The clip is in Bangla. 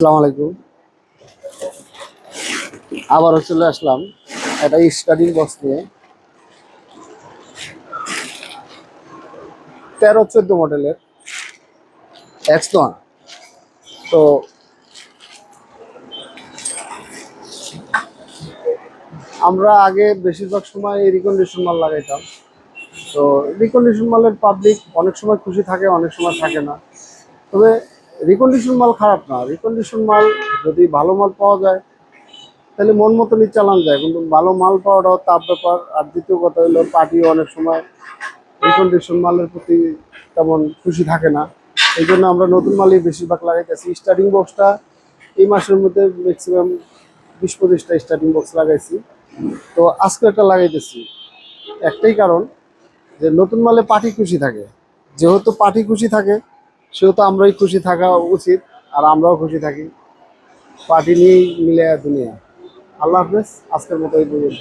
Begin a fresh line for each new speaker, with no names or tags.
আসসালামু আলাইকুম। আবারও চলে আসলাম একটা স্টাডি বক্স নিয়ে। 13-14 মডেলের X1। তো আমরা আগে বেশিরভাগ সময় রিকন্ডিশন মাল লাগাইতাম। তো রিকন্ডিশন মালের পাবলিক অনেক সময় খুশি থাকে, অনেক সময় থাকে না। তবে রিকন্ডিশন মাল খারাপ না, রিকন্ডিশন মাল যদি ভালো মাল পাওয়া যায় তাহলে মন মতনই চালান যায়, কিন্তু ভালো মাল পাওয়াটাও তার ব্যাপার। আর দ্বিতীয় কথা হলো পার্টিও অনেক সময় রিকন্ডিশন মালের প্রতি তেমন খুশি থাকে না। এই জন্য আমরা নতুন মালই বেশিরভাগ লাগাইতেছি। স্টার্টিং বক্সটা এই মাসের মধ্যে ম্যাক্সিমাম 20-25টা স্টার্টিং বক্স লাগাইছি। তো আজকে একটা লাগাইতেছি, একটাই কারণ যে নতুন মালে পার্টি খুশি থাকে। যেহেতু পার্টি খুশি থাকে সেহেতু আমরাই খুশি থাকা উচিত, আর আমরাও খুশি থাকি। পার্টি নিয়েই মিলে দুনিয়া। আল্লাহ হাফেজ, আজকের মতো এই পর্যন্ত।